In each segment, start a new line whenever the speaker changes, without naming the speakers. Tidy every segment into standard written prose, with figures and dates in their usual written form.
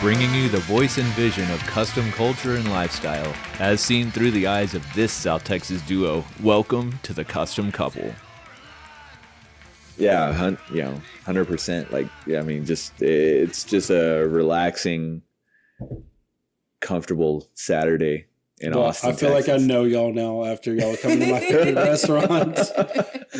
Bringing you the voice and vision of custom culture and lifestyle, as seen through the eyes of this South Texas duo. Welcome to the Custom Couple.
Yeah, 100%. Like, yeah, I mean, it's just a relaxing, comfortable Saturday in Austin,
I feel
Texas.
like I know y'all now after y'all come to my favorite restaurant,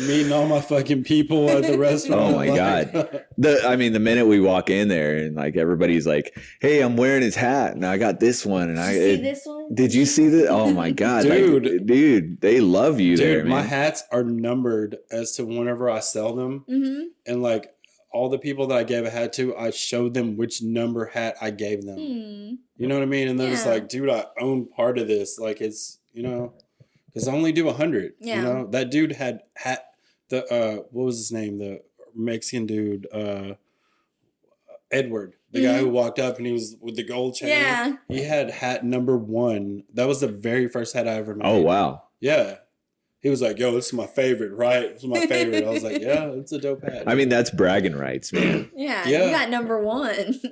meeting all my fucking people at the restaurant.
Oh my God. The minute we walk in there and like everybody's like, hey, I'm wearing his hat and I got this one. And
Did you see this one?
Did you see this? Oh my God. Dude, they love you there, man.
My hats are numbered as to whenever I sell them.
Mm-hmm.
And like all the people that I gave a hat to, I showed them which number hat I gave them. You know what I mean? And they're just like, dude, I own part of this. Like it's, because I only do 100.
Yeah.
That dude had what was his name? The Mexican dude, Edward, the guy who walked up and he was with the gold chain.
Yeah.
He had hat number 1. That was the very first hat I ever made.
Oh, wow.
Yeah. He was like, yo, this is my favorite, right? This is my favorite. I was like, yeah, it's a dope hat.
I mean, that's bragging rights, man.
Yeah, you got number 1.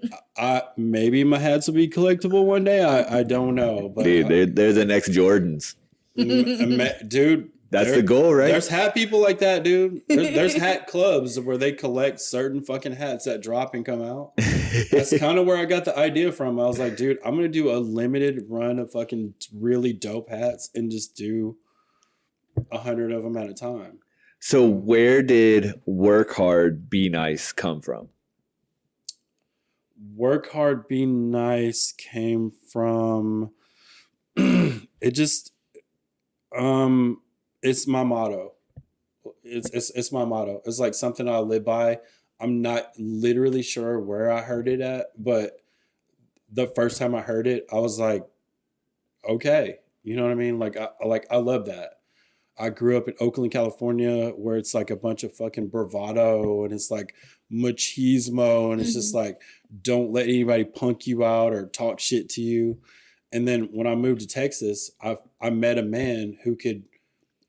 Maybe my hats will be collectible one day. I don't know. But
dude, they're the next Jordans.
Dude.
That's the goal, right?
There's hat people like that, dude. There's hat clubs where they collect certain fucking hats that drop and come out. That's kind of where I got the idea from. I was like, dude, I'm going to do a limited run of fucking really dope hats and just do 100 of them at a time.
So where did Work Hard, Be Nice come from?
Work Hard, Be Nice came from it's my motto. It's my motto. It's like something I live by. I'm not literally sure where I heard it at, but the first time I heard it, I was like, okay. You know what I mean? Like I love that. I grew up in Oakland, California, where it's like a bunch of fucking bravado and it's like machismo and it's just like, don't let anybody punk you out or talk shit to you. And then when I moved to Texas, I met a man who could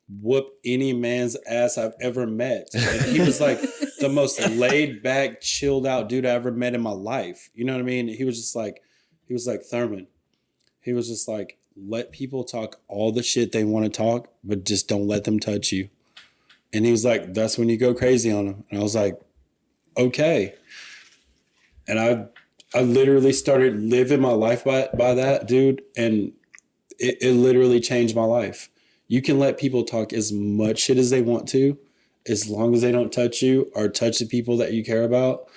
whoop any man's ass I've ever met. And he was like the most laid back, chilled out dude I ever met in my life. You know what I mean? He was like Thurman. He was just like, let people talk all the shit they want to talk, but just don't let them touch you. And he was like, that's when you go crazy on them. And I was like, okay. And I literally started living my life by that, dude. And it literally changed my life. You can let people talk as much shit as they want to, as long as they don't touch you or touch the people that you care about.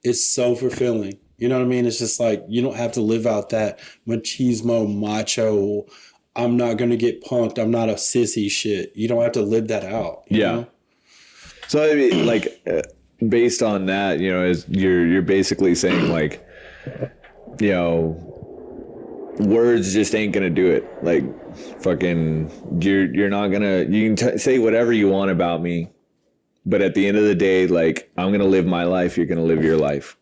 It's so fulfilling. You know what I mean? It's just like, you don't have to live out that machismo, macho, I'm not going to get punked, I'm not a sissy shit. You don't have to live that out. You know?
So, I mean, like, based on that, is you're basically saying, like, words just ain't going to do it. Like, fucking, you're not going to, you can say whatever you want about me, but at the end of the day, like, I'm going to live my life, you're going to live your life.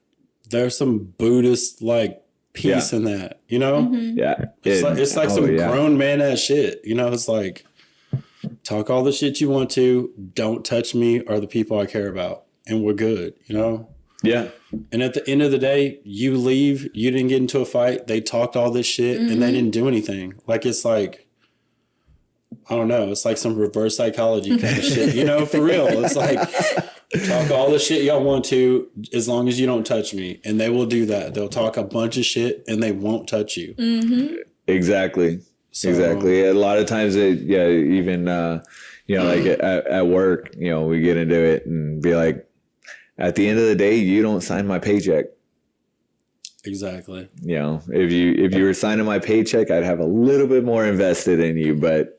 There's
some Buddhist like peace in that,
Yeah.
It's like some grown man ass shit. It's like, talk all the shit you want to, don't touch me or the people I care about, and we're good,
Yeah.
And at the end of the day, you leave, you didn't get into a fight, they talked all this shit and they didn't do anything. Like, it's like, I don't know, it's like some reverse psychology kind of shit, for real. It's like, talk all the shit y'all want to, as long as you don't touch me. And they will do that. They'll talk a bunch of shit and they won't touch you.
Exactly. Exactly. A lot of times, even, like at work, we get into it and be like, at the end of the day, you don't sign my paycheck.
Exactly.
If you were signing my paycheck, I'd have a little bit more invested in you, but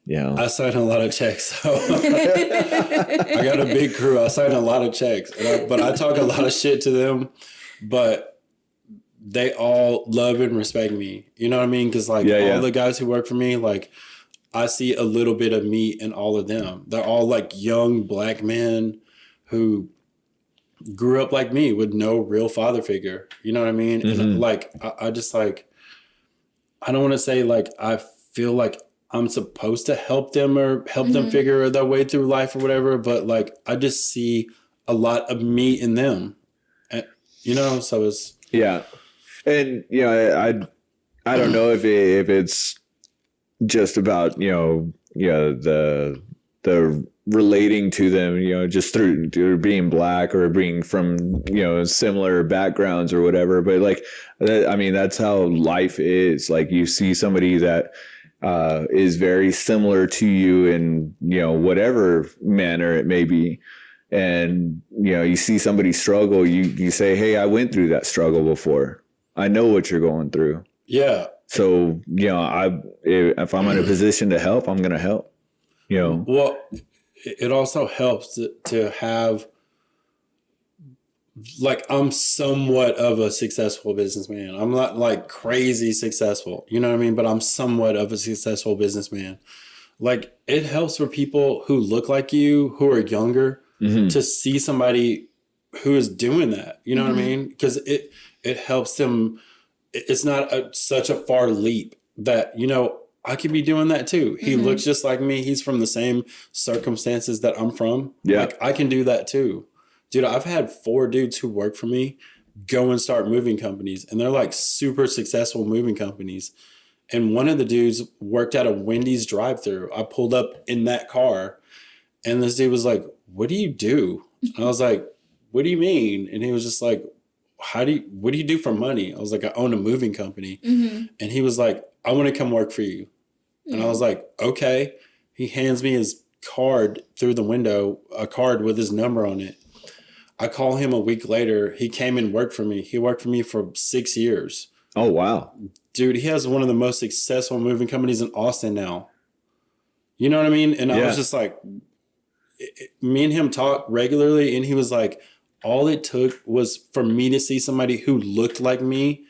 I
sign a lot of checks. So I got a big crew. I sign a lot of checks, but I talk a lot of shit to them, but they all love and respect me. You know what I mean? Because all the guys who work for me, like, I see a little bit of me in all of them. They're all like young black men who grew up like me with no real father figure. You know what I mean?
Mm-hmm.
And like, I just like, I don't want to say like, I feel like I'm supposed to help them or help them figure their way through life or whatever. But like, I just see a lot of me in them, and, you know, so it's.
Yeah. And, you know, I don't know if it's just about, the relating to them, just through being black or being from, similar backgrounds or whatever. But like, I mean, that's how life is. Like you see somebody that is very similar to you in, whatever manner it may be. And, you see somebody struggle, you say, hey, I went through that struggle before. I know what you're going through.
Yeah.
So, if I'm in a position to help, I'm going to help,
Well, it also helps to have, like, I'm somewhat of a successful businessman. I'm not like crazy successful, you know what I mean? But I'm somewhat of a successful businessman. Like, it helps for people who look like you, who are younger, to see somebody who is doing that. You know what I mean? Because it helps them. It's not such a far leap that, I could be doing that too. He looks just like me. He's from the same circumstances that I'm from.
Yeah.
Like, I can do that too. Dude, I've had 4 dudes who work for me go and start moving companies. And they're like super successful moving companies. And one of the dudes worked at a Wendy's drive-thru. I pulled up in that car. And this dude was like, what do you do? And I was like, what do you mean? And he was just like, what do you do for money? I was like, I own a moving company. And he was like, I want to come work for you. And I was like, okay. He hands me his card through the window, a card with his number on it. I call him a week later. He came and worked for me. He worked for me for 6 years.
Oh, wow.
Dude, he has one of the most successful moving companies in Austin now. You know what I mean? And I was just like, me and him talk regularly. And he was like, all it took was for me to see somebody who looked like me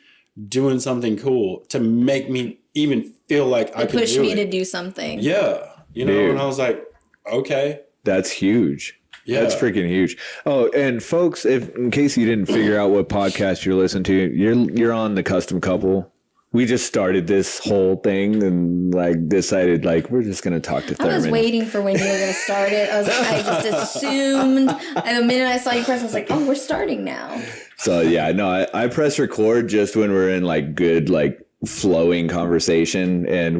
doing something cool to make me even feel like I could do it.
Push me to do something.
Yeah.
Dude.
And I was like, okay.
That's huge.
Yeah.
That's freaking huge. Oh, and folks, in case you didn't figure out what podcast you're listening to, you're on the Custom Couple. We just started this whole thing and like decided like we're just gonna talk to Thurman.
I was waiting for when you were gonna start it. I just assumed, and the minute I saw you press, I was like, "Oh, we're starting now."
So yeah, no, I press record just when we're in like good like flowing conversation, and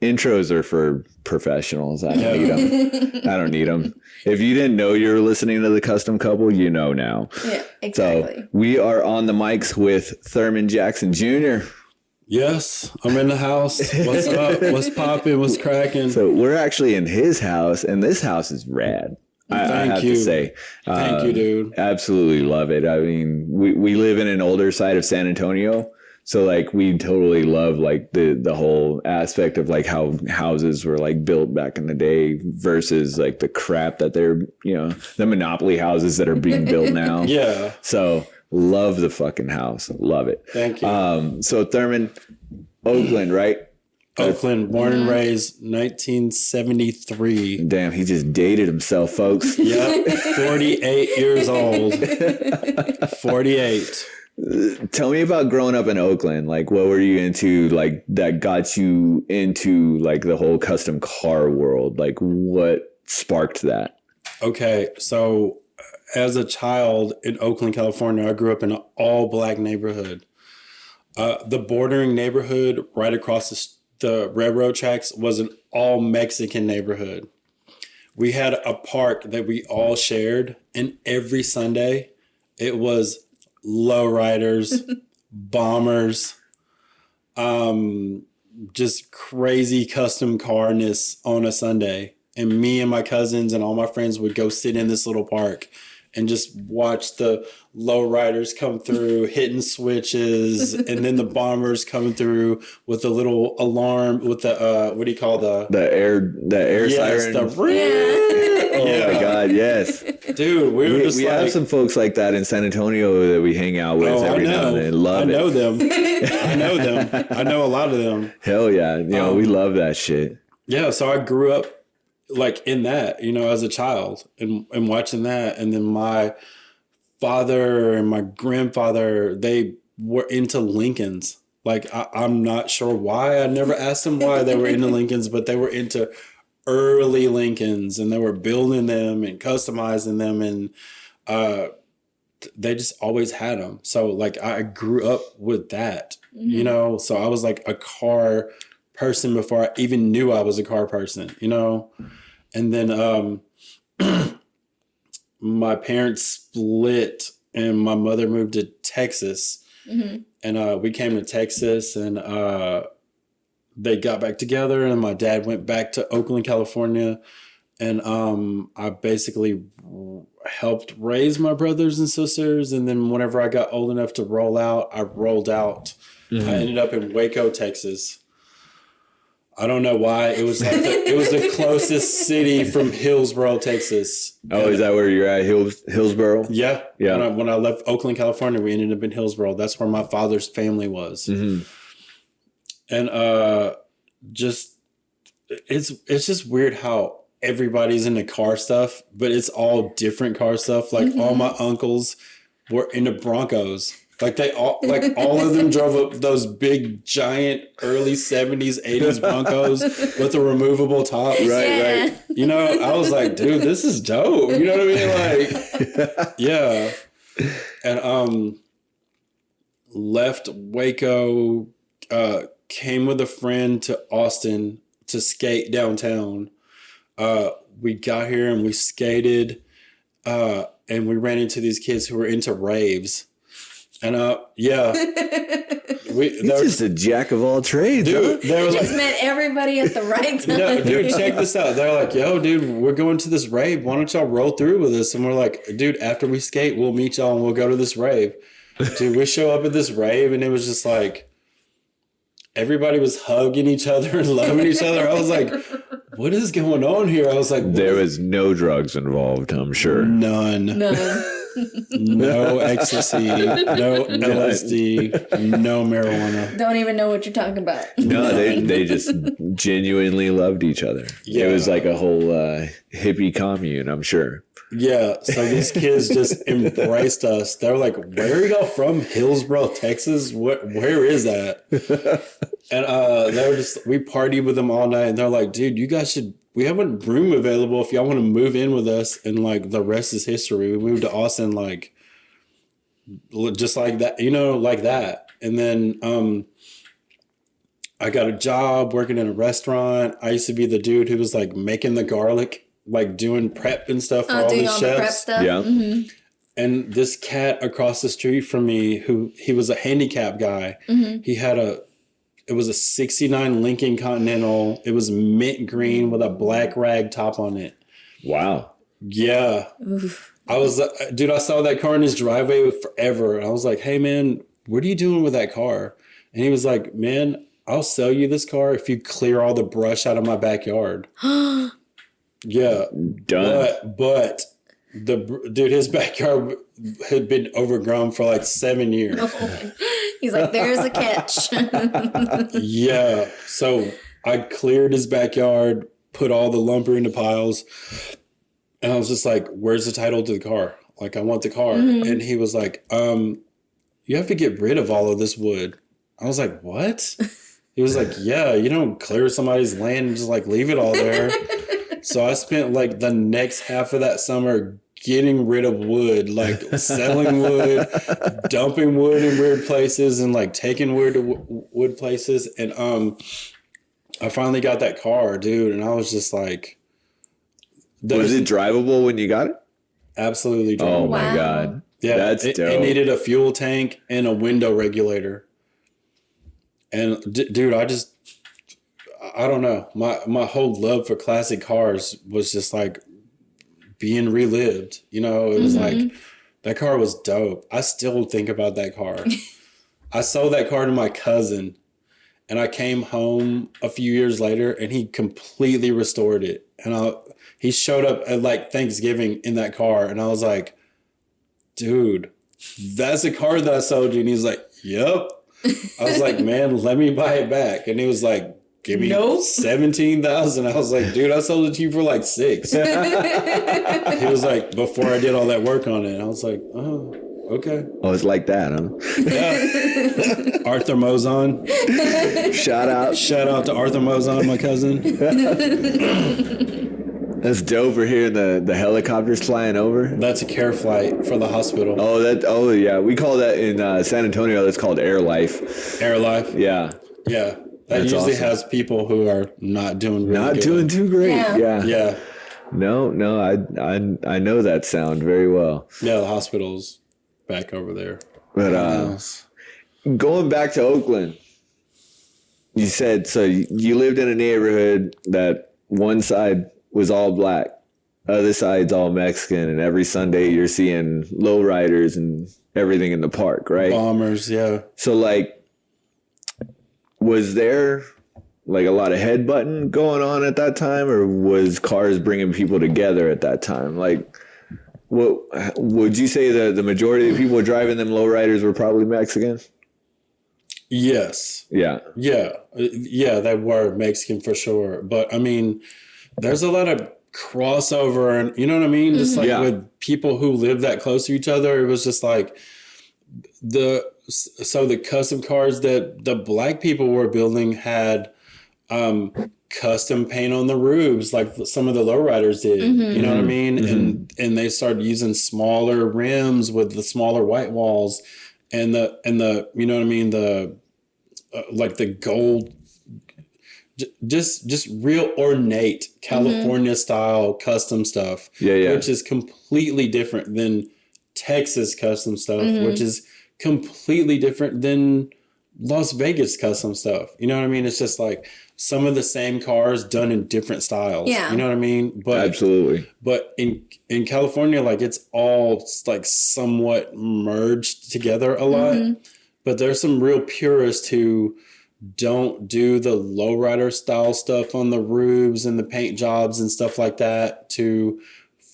intros are for professionals. I don't need them. I don't need them. If you didn't know you were listening to the Custom Couple, you know now.
Yeah, exactly.
So we are on the mics with Thurman Jackson Jr.
Yes, I'm in the house. What's up? What's popping? What's cracking?
So we're actually in his house, and this house is rad. I have to say.
Thank you, dude.
Absolutely love it. I mean, we live in an older side of San Antonio. So like we totally love like the whole aspect of like how houses were like built back in the day versus like the crap that they're, the monopoly houses that are being built now.
Yeah.
So love the fucking house. Love it.
Thank you.
So Thurman, Oakland, right?
Oakland, born and raised, 1973.
Damn, he just dated himself, folks.
Yep, 48 years old. 48.
Tell me about growing up in Oakland. Like, what were you into, like, that got you into, like, the whole custom car world? Like, what sparked that?
Okay, so as a child in Oakland, California, I grew up in an all-black neighborhood. The bordering neighborhood right across the railroad tracks was an all-Mexican neighborhood. We had a park that we all shared, and every Sunday it was lowriders, bombers, just crazy custom carness on a Sunday. And me and my cousins and all my friends would go sit in this little park and just watch the lowriders come through, hitting switches, and then the bombers coming through with the little alarm with the what do you call the air
siren? Oh my God, yes.
Dude, we
have some folks like that in San Antonio that we hang out with every now and then.
I know them. I know a lot of them.
Hell yeah. We love that shit.
Yeah, so I grew up like in that, as a child and watching that. And then my father and my grandfather, they were into Lincolns. Like, I'm not sure why. I never asked them why they were into Lincolns, but they were into early Lincolns, and they were building them and customizing them, and they just always had them. So like I grew up with that, you know, so I was like a car person before I even knew I was a car person, you know. And then my parents split and my mother moved to Texas. And we came to Texas, and they got back together, and my dad went back to Oakland, California. And I basically helped raise my brothers and sisters. And then whenever I got old enough to roll out, I rolled out. I ended up in Waco, Texas. I don't know why. It was like it was the closest city from Hillsboro, Texas.
Oh, is that where you're at? Hillsboro?
Yeah.
Yeah.
When I left Oakland, California, we ended up in Hillsboro. That's where my father's family was. And just it's just weird how everybody's into car stuff, but it's all different car stuff. Like all my uncles were into Broncos. Like all of them drove up those big giant early 70s, 80s Broncos with a removable top.
Right.
You know, I was like, dude, this is dope. You know what I mean? Like, yeah. And left Waco, came with a friend to Austin to skate downtown. We got here and we skated, and we ran into these kids who were into raves. And yeah,
He's just a jack of all trades,
dude.
huh?
They were
Just
like,
met everybody at the right time.
no, dude, check this out. They're like, yo, dude, we're going to this rave. Why don't y'all roll through with us? And we're like, dude, after we skate, we'll meet y'all and we'll go to this rave. Dude, we show up at this rave, and it was just like everybody was hugging each other and loving each other. I was like, what is going on here? I was like,
there was no drugs involved, I'm sure.
None. No ecstasy, no LSD, no marijuana.
Don't even know what you're talking about.
No, they just genuinely loved each other.
Yeah.
It was like a whole hippie commune, I'm sure.
Yeah, so these kids just embraced us. They were like, where are y'all from? Hillsboro, Texas? Where is that? And they were just, we partied with them all night, and they're like, dude, you guys should, we have a room available if y'all want to move in with us. And like the rest is history. We moved to Austin like just like that, you know, like that. And then I got a job working in a restaurant. I used to be the dude who was like making the garlic, like doing prep and stuff for all
doing
the
all
chefs.
the prep stuff.
Yeah.
And this cat across the street from me, he was a handicap guy. He had it was a 69 Lincoln Continental. It was mint green with a black rag top on it.
Wow.
Yeah. I was, dude, I saw that car in his driveway forever. And I was like, hey man, what are you doing with that car? And he was like, man, I'll sell you this car if you clear all the brush out of my backyard. Yeah.
Done.
But dude, his backyard had been overgrown for like 7 years.
He's like, there's a catch.
Yeah. So I cleared his backyard, put all the lumber into piles. And I was just like, where's the title to the car? Like, I want the car. And he was like, you have to get rid of all of this wood. I was like, what? He was like, yeah, you don't clear somebody's land and just like leave it all there. So I spent like the next half of that summer getting rid of wood, like selling wood, dumping wood in weird places, and like taking wood to wood places. And I finally got that car, dude, and I was just like,
was it drivable when you got it?
Absolutely drivable.
Oh my God.
Yeah,
that's dope.
It needed a fuel tank and a window regulator. And dude, I don't know. My whole love for classic cars was just like being relived. You know, it was like, that car was dope. I still think about that car. I sold that car to my cousin, and I came home a few years later, and he completely restored it. And he showed up at like Thanksgiving in that car, and I was like, dude, that's a car that I sold you. And he's like, yep. I was like, man, let me buy it back. And he was like, give me
Nope.
17,000. I was like, dude, I sold it to you for like 6. He was like, before I did all that work on it. I was like, oh, okay.
Oh, it's like that, huh?
Yeah. Arthur Mozon.
Shout out
to Arthur Mozon, my cousin.
That's dope. We're hearing the helicopters flying over.
That's a care flight for the hospital.
Oh yeah. We call that in San Antonio, that's called air life.
Air life.
Yeah.
Yeah. That
That's
usually
awesome.
has people who are not doing really
Not
good.
doing too great.
Yeah.
Yeah.
No, I know that sound very well.
Yeah, the hospital's back over there.
But going back to Oakland, you said so you lived in a neighborhood that one side was all black, other side's all Mexican, and every Sunday you're seeing lowriders and everything in the park, right?
Bombers, yeah.
So like, was there like a lot of headbutting going on at that time, or was cars bringing people together at that time? Like, what would you say the majority of people driving them lowriders were probably Mexican?
Yes.
Yeah.
Yeah. Yeah, they were Mexican for sure. But I mean, there's a lot of crossover, and you know what I mean? Just like with people who live that close to each other, it was just like the custom cars that the black people were building had custom paint on the roofs, like some of the lowriders did. You know what I mean? And they started using smaller rims with the smaller white walls, and the you know what I mean, the like the gold, just real ornate California style custom stuff.
Yeah.
Which is completely different than Texas custom stuff, which is completely different than Las Vegas custom stuff. You know what I mean? It's just like some of the same cars done in different styles.
Yeah.
You know what I mean? But
Absolutely.
But in California, like it's all like somewhat merged together a lot. But there's some real purists who don't do the lowrider style stuff on the roofs and the paint jobs and stuff like that to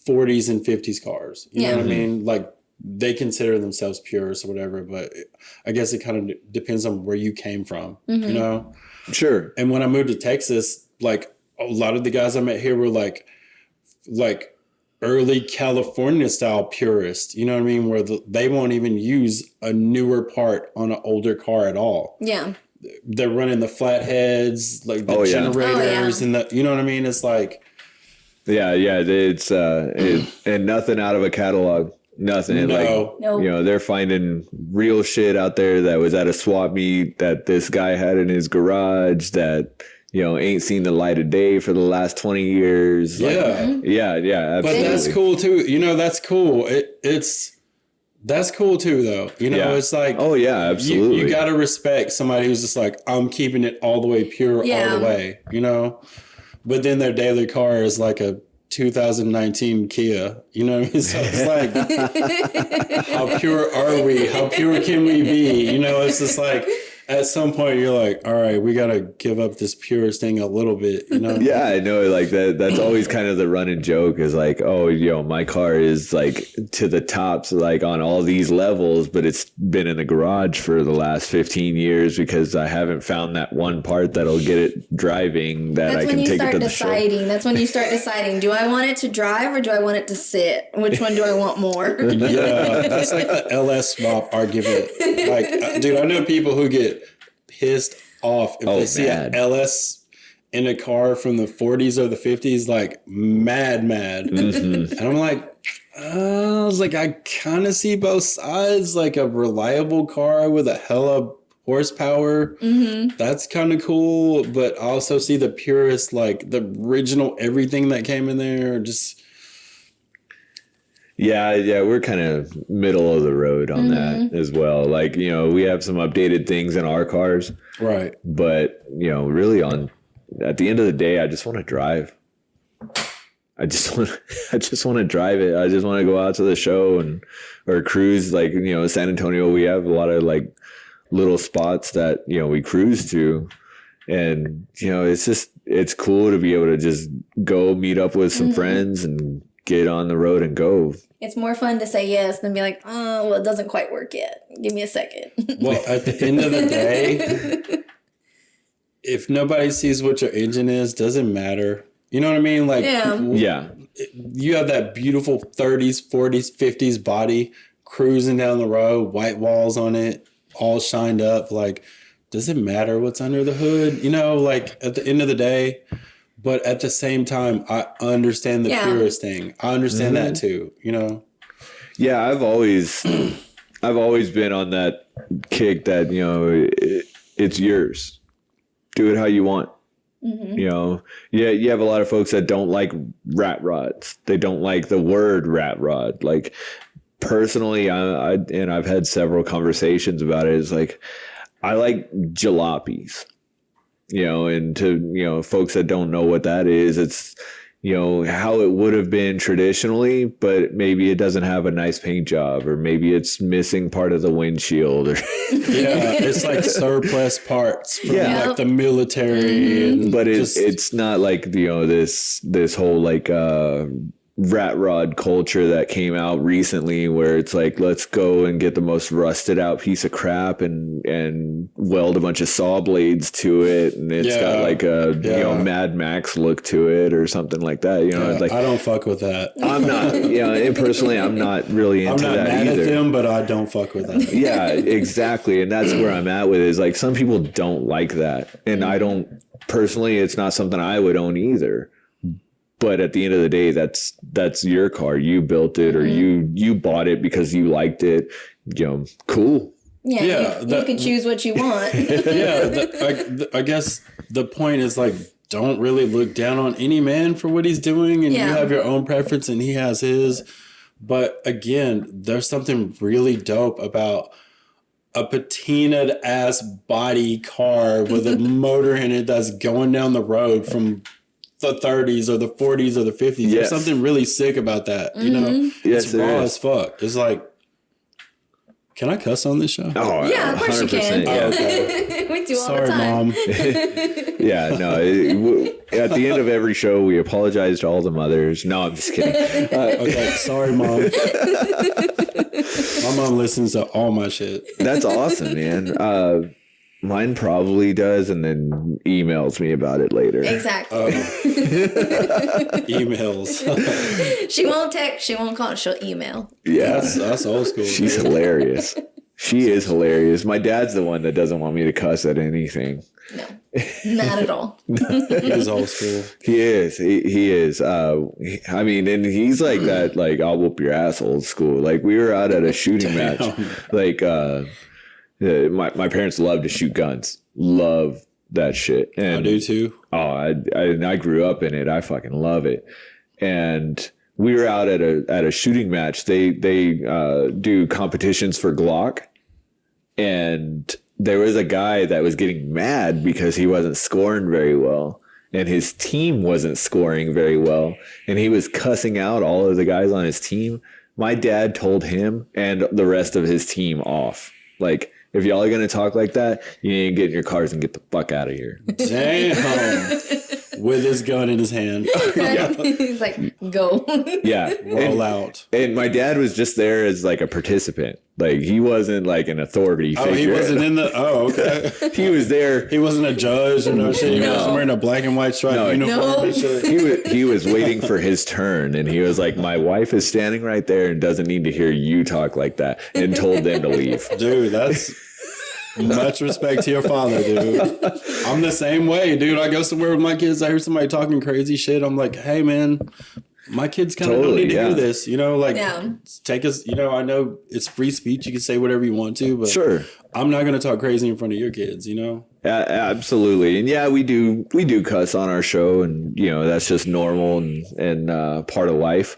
40s and 50s cars. You know what I mean? Like they consider themselves purists or whatever, but I guess it kind of depends on where you came from, you know?
Sure.
And when I moved to Texas, like a lot of the guys I met here were like early California style purists, you know what I mean? Where they won't even use a newer part on an older car at all.
Yeah.
They're running the flatheads, like the generators and the, you know what I mean? It's like,
Yeah. It's and nothing out of a catalog. Nothing.
no.
You know, they're finding real shit out there that was at a swap meet that this guy had in his garage that, you know, ain't seen the light of day for the last 20 years. Like, yeah, absolutely.
But that's cool too. You know, that's cool. That's cool too, though. You know, it's like,
oh yeah, absolutely.
You got to respect somebody who's just like, I'm keeping it all the way pure all the way, you know? But then their daily car is like a 2019 Kia, you know what I mean? So it's like, how pure are we? How pure can we be? You know, it's just like, at some point you're like, all right, we got to give up this purest thing a little bit, you know?
Yeah, I know. Like that's always kind of the running joke is like, oh, you know, my car is like to the tops, like on all these levels, but it's been in the garage for the last 15 years because I haven't found that one part that'll get it driving that I can take it to the show.
That's when you start deciding, do I want it to drive or do I want it to sit? Which one do I want more?
Yeah, that's like the LS swap argument. Like, dude, I know people who get pissed off if they see an LS in a car from the 40s or the 50s, like mad. And I'm like, I was like, I kind of see both sides, like a reliable car with a hella horsepower. That's kind of cool. But I also see the purest, like the original everything that came in there. Just
Yeah, we're kind of middle of the road on that as well. Like, you know, we have some updated things in our cars.
right.
But, you know, really at the end of the day, I just want to drive. I just want to drive it. I just want to go out to the show or cruise. Like, you know, San Antonio, we have a lot of like little spots that, you know, we cruise to. And, you know, it's cool to be able to just go meet up with some friends and get on the road and go.
It's more fun to say yes than be like, oh, well, it doesn't quite work yet. Give me a second.
Well, at the end of the day, if nobody sees what your engine is, doesn't matter. You know what I mean? Like,
Yeah.
You have that beautiful 30s, 40s, 50s body cruising down the road, white walls on it, all shined up. Like, does it matter what's under the hood? You know, like at the end of the day, but at the same time, I understand the purist thing. I understand that too, you know?
Yeah, I've always been on that kick that, you know, it's yours. Do it how you want. You know, you have a lot of folks that don't like rat rods. They don't like the word rat rod. Like, personally, I've had several conversations about it. It's like, I like jalopies, you know, and to, you know, folks that don't know what that is, it's, you know, how it would have been traditionally, but maybe it doesn't have a nice paint job, or maybe it's missing part of the windshield. Or
it's like surplus parts from like the military.
But it's not like, you know, this whole like rat rod culture that came out recently, where it's like, let's go and get the most rusted out piece of crap and weld a bunch of saw blades to it, and it's got like a you know, Mad Max look to it or something like that. You know, like,
I don't fuck with that.
I'm not, you know, and personally, I'm not really into that either. I'm not mad at
them, but I don't fuck with that.
Yeah, exactly, and that's where I'm at with it. Is like, some people don't like that, and I don't personally. It's not something I would own either. But at the end of the day, that's your car. You built it, or you bought it because you liked it. You know, cool.
Yeah, you can choose what you want.
I guess the point is, like, don't really look down on any man for what he's doing, and you have your own preference and he has his. But again, there's something really dope about a patinaed ass body car with a motor in it that's going down the road from the 30s or the 40s or the 50s. Yes. There's something really sick about that, you know? It's raw as fuck. It's like, can I cuss on this show?
Oh,
yeah, of course you can.
Yeah. Okay.
We do
Sorry,
all the time.
Mom.
Yeah, no. At the end of every show, we apologize to all the mothers. No, I'm just kidding.
Okay, sorry, Mom. My mom listens to all my shit.
That's awesome, man. Mine probably does, and then emails me about it later.
Exactly.
Emails.
She won't text. She won't call. She'll email.
Yeah,
that's old school.
She's hilarious. She is hilarious. My dad's the one that doesn't want me to cuss at anything.
No, not at all.
He's old school.
He is. He is. I mean, and he's like that. Like, I'll whoop your ass, old school. Like, we were out at a shooting match. Like, my parents love to shoot guns. Love that shit. And
I do too.
Oh, I grew up in it. I fucking love it. And we were out at a shooting match. They do competitions for Glock, and there was a guy that was getting mad because he wasn't scoring very well, and his team wasn't scoring very well, and he was cussing out all of the guys on his team. My dad told him and the rest of his team off. Like, if y'all are going to talk like that, you need to get in your cars and get the fuck out of here.
Damn. With his gun in his hand.
He's like, go.
Yeah.
Roll out.
And my dad was just there as like a participant. Like, he wasn't like an authority figure.
Oh, he wasn't in the... Oh, okay.
He was there.
He wasn't a judge or no shit. He wasn't wearing a black and white striped uniform and shit.
He was waiting for his turn, and he was like, my wife is standing right there and doesn't need to hear you talk like that, and told them to leave.
Dude, that's... Much respect to your father, dude. I'm the same way, dude. I go somewhere with my kids. I hear somebody talking crazy shit. I'm like, hey, man, my kids kind of don't need to hear this. You know, like, take us, you know, I know it's free speech. You can say whatever you want to, but
sure,
I'm not going to talk crazy in front of your kids, you know?
Absolutely. And yeah, we do cuss on our show, and, you know, that's just normal and part of life.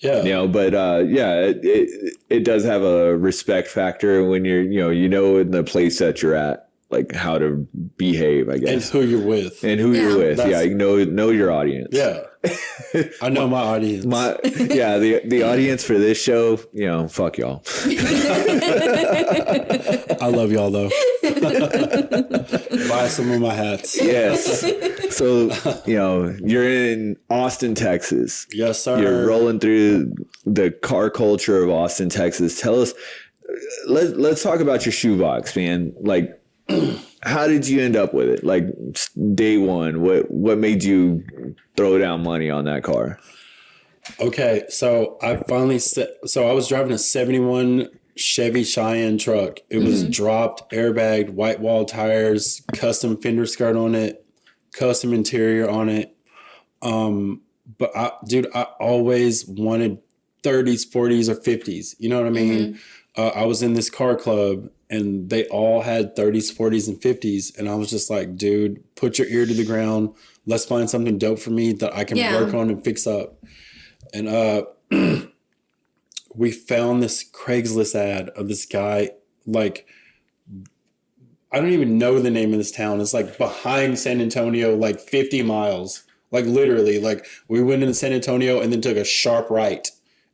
Yeah.
You know, but it does have a respect factor when you're, you know, in the place that you're at, like how to behave, I guess.
And who you're with.
Yeah, you know your audience.
Yeah. I know my audience.
The audience for this show, you know, fuck y'all.
I love y'all though. Buy some of my hats.
Yes. So, you know, you're in Austin, Texas.
Yes, sir.
You're rolling through the car culture of Austin, Texas. Tell us, let's talk about your shoebox, man. Like, how did you end up with it? Like day one, what made you throw down money on that car?
Okay, so I was driving a 71 Chevy Cheyenne truck. It was dropped, airbagged, white wall tires, custom fender skirt on it, custom interior on it. But I always wanted 30s, 40s, or 50s. You know what I mean? I was in this car club and they all had 30s, 40s, and 50s. And I was just like, dude, put your ear to the ground. Let's find something dope for me that I can work on and fix up. And we found this Craigslist ad of this guy, like, I don't even know the name of this town. It's like behind San Antonio, like 50 miles. Like literally, like we went into San Antonio and then took a sharp right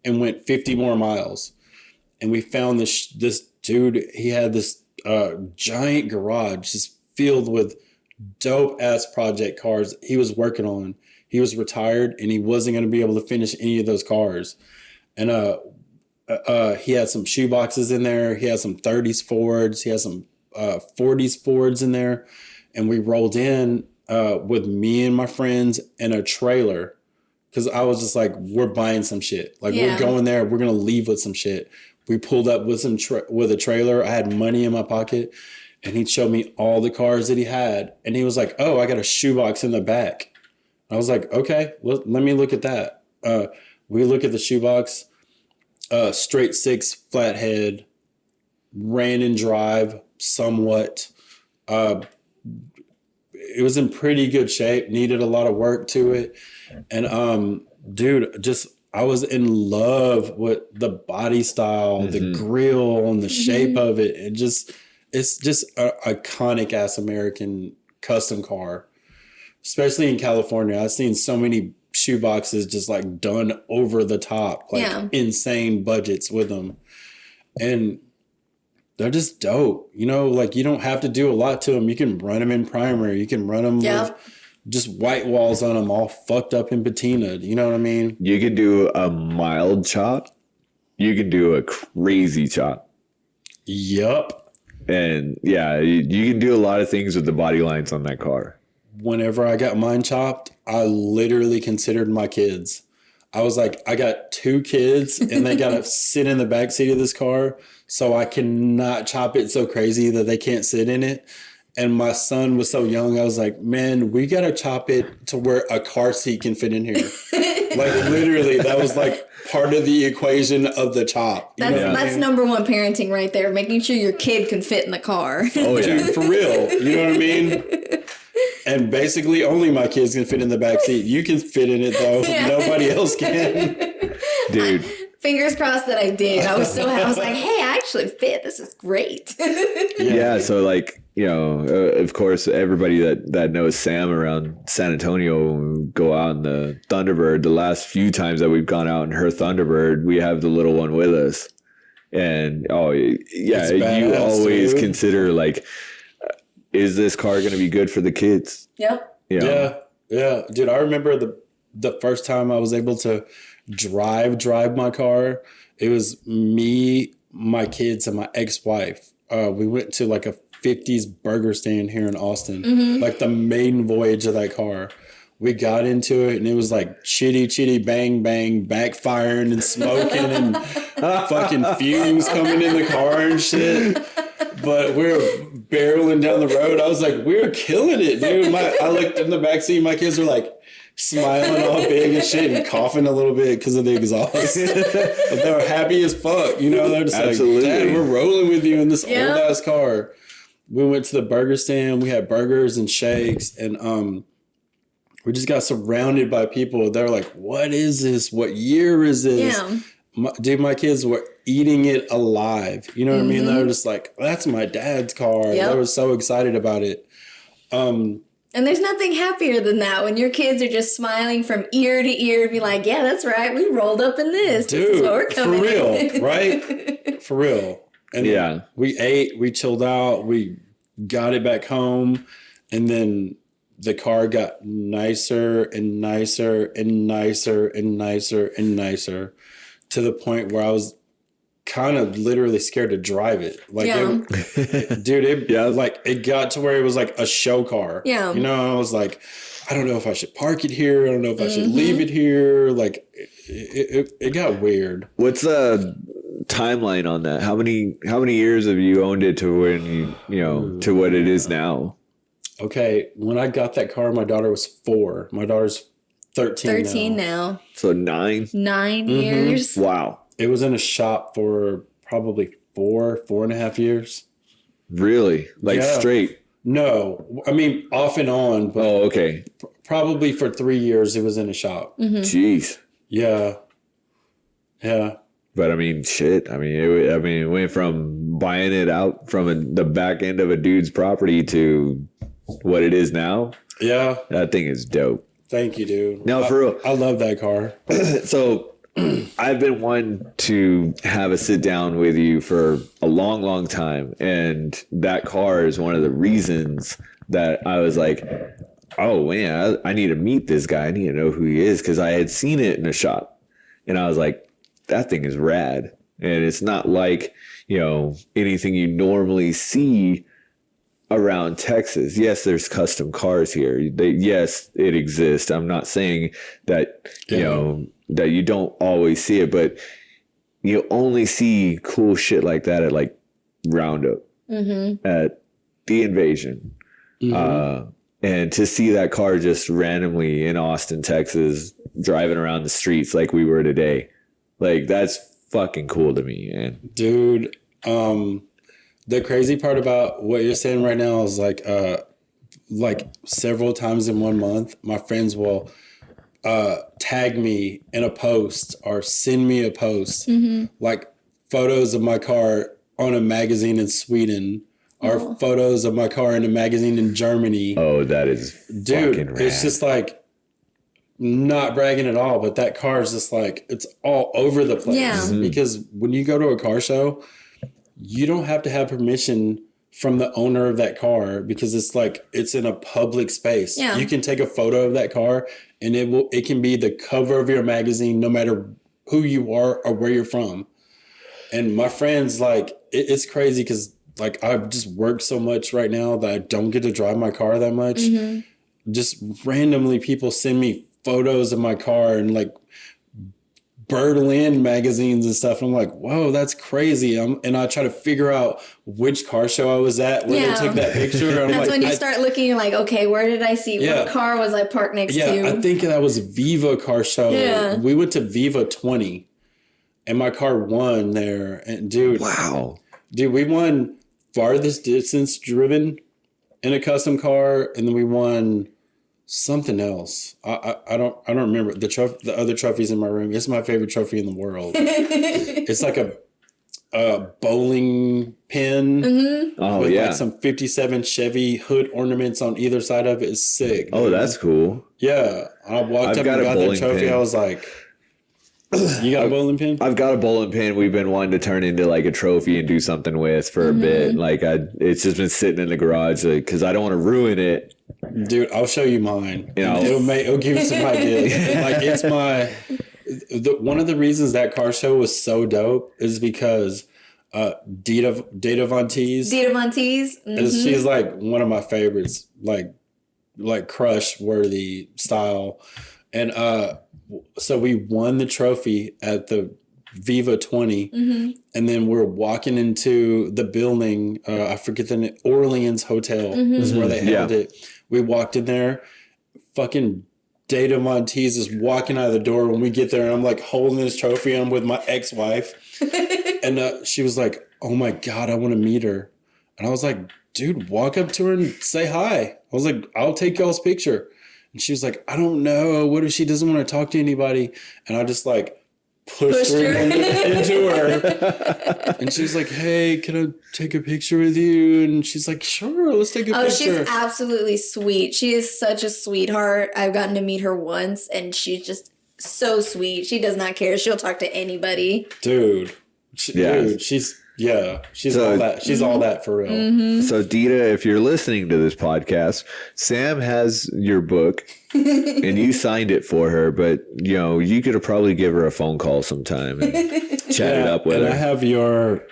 and went 50 more miles. And we found this dude. He had this giant garage just filled with dope ass project cars he was working on. He was retired and he wasn't going to be able to finish any of those cars. And he had some shoeboxes in there. He had some 30s Fords. He had some 40s Fords in there. And we rolled in with me and my friends and a trailer. Because I was just like, we're buying some shit. Like we're going there. We're going to leave with some shit. We pulled up with with a trailer. I had money in my pocket. And he showed me all the cars that he had. And he was like, oh, I got a shoebox in the back. I was like, okay, well, let me look at that. We look at the shoebox, straight six, flathead, ran and drive somewhat. It was in pretty good shape, needed a lot of work to it. And dude, I was in love with the body style, the grill and the shape of it. And it's just an iconic ass American custom car. Especially in California, I've seen so many shoeboxes just like done over the top, like insane budgets with them. And they're just dope. You know, like you don't have to do a lot to them. You can run them in primer. You can run them with just white walls on them, all fucked up and patinaed. You know what I mean?
You can do a mild chop. You can do a crazy chop.
Yup.
And yeah, you can do a lot of things with the body lines on that car.
Whenever I got mine chopped, I literally considered my kids. I was like, I got 2 kids and they got to sit in the back seat of this car. So I cannot chop it so crazy that they can't sit in it. And my son was so young. I was like, man, we got to chop it to where a car seat can fit in here. Like literally, that was like part of the equation of the chop.
That's number one parenting right there. Making sure your kid can fit in the car.
Oh yeah.
Dude, for real. You know what I mean? And basically only my kids can fit in the back seat. You can fit in it though. Nobody else can.
Dude.
Fingers crossed that I did. I was so happy. I was like, hey, I actually fit. This is great.
Yeah. So like, you know, of course, everybody that knows Sam around San Antonio, when we go out in the Thunderbird, the last few times that we've gone out in her Thunderbird, we have the little one with us. And you always consider like, is this car going to be good for the kids?
Yep.
You know?
Yeah. Dude, I remember the first time I was able to drive my car. It was me, my kids, and my ex-wife. We went to like a 50s burger stand here in Austin, like the maiden voyage of that car. We got into it and it was like chitty, bang, bang, backfiring and smoking and fucking fumes coming in the car and shit. But we were barreling down the road. I was like, we were killing it, dude. I looked in the backseat. My kids were like smiling all big and shit and coughing a little bit because of the exhaust. But they were happy as fuck. You know, they're just
Absolutely.
like, Dad, we're rolling with you in this old ass car. We went to the burger stand. We had burgers and shakes. And we just got surrounded by people. They were like, what is this? What year is this?
Yeah.
My kids were eating it alive. You know what I mean? They were just like, that's my dad's car.
Yep.
They were so excited about it.
And there's nothing happier than that when your kids are just smiling from ear to ear, be like, yeah, that's right. We rolled up in this.
Dude,
this is what we're coming
for real,
in.
right? For real. And we ate, we chilled out, we got it back home, and then the car got nicer and nicer and nicer and nicer and nicer to the point where I was kind of literally scared to drive it. Like,
Yeah.
it got to where it was like a show car.
Yeah.
You know, I was like, I don't know if I should park it here. I don't know if I should leave it here. Like, it got weird.
What's the timeline on that? How many years have you owned it to when you know to what it is now?
Okay, when I got that car, my daughter was 4. My daughter's 13
now.
So 9.
9 years.
Wow.
It was in a shop for probably 4.5 years.
Really? Like
Yeah.
straight?
No, I mean off and on, but
Oh, okay.
probably for 3 years it was in a shop.
Jeez.
Yeah.
But I mean, shit. I mean, it went from buying it out from the back end of a dude's property to what it is now.
Yeah.
That thing is dope.
Thank you, dude.
No, for real.
I love that car.
So I've been wanting to have a sit down with you for a long, long time. And that car is one of the reasons that I was like, oh, man, I need to meet this guy. I need to know who he is, because I had seen it in a shop. And I was like, that thing is rad. And it's not like, you know, anything you normally see around Texas. Yes, there's custom cars here. Yes, it exists. I'm not saying that, you know, that you don't always see it, but you only see cool shit like that at like Roundup, at the Invasion. And to see that car just randomly in Austin, Texas, driving around the streets like we were today, like that's fucking cool to me, man.
Dude, the crazy part about what you're saying right now is like several times in 1 month, my friends will tag me in a post or send me a post, like photos of my car on a magazine in Sweden or photos of my car in a magazine in Germany.
Oh, that is fucking rad.
It's just like, not bragging at all, but that car is just like, it's all over the place.
Yeah.
Because when you go to a car show, you don't have to have permission from the owner of that car, because it's like, it's in a public space.
Yeah.
You can take a photo of that car and it can be the cover of your magazine, no matter who you are or where you're from. And my friends, like, it's crazy because like I've just worked so much right now that I don't get to drive my car that much. Just randomly people send me photos of my car and like Berlin magazines and stuff. I'm like, whoa, that's crazy. And I try to figure out which car show I was at when they took that picture. I'm
That's
like,
when you start looking, you're like, okay, where did I see? What car was I parked next to?
I think that was Viva car show.
Yeah.
We went to Viva 20 and my car won there. And dude, we won farthest distance driven in a custom car. And then we won something else. I don't remember the other trophies in my room. It's my favorite trophy in the world. It's like a bowling pin with like some 57 Chevy hood ornaments on either side of it. It's sick.
Oh, that's cool.
Yeah. I walked up and got that trophy. Pin. I was like, you got a bowling pin?
I've got a bowling pin we've been wanting to turn into like a trophy and do something with for a bit. Like it's just been sitting in the garage because I don't want to ruin it.
Dude, I'll show you mine. You know, it'll give you some ideas. Like it's one of the reasons that car show was so dope is because Dita Von Teese. She's like one of my favorites, like crush worthy style. And so we won the trophy at the Viva 20, and then we're walking into the building. I forget the name. Orleans Hotel is where they held it. We walked in there. Fucking Data Monteez is walking out of the door when we get there, and I'm like holding this trophy. I'm with my ex-wife, and she was like, "Oh my god, I want to meet her." And I was like, "Dude, walk up to her and say hi." I was like, "I'll take y'all's picture." And she was like, "I don't know. What if she doesn't want to talk to anybody?" And I just like pushed her into her. And she was like, "Hey, can I take a picture with you?" And she's like, "Sure, let's take a picture."
Oh, she's absolutely sweet. She is such a sweetheart. I've gotten to meet her once, and she's just so sweet. She does not care. She'll talk to anybody.
Dude, she's all that. She's all that for real.
So Dita, if you're listening to this podcast, Sam has your book and you signed it for her, but you know, you could probably give her a phone call sometime. chat it up with
and
her.
I have your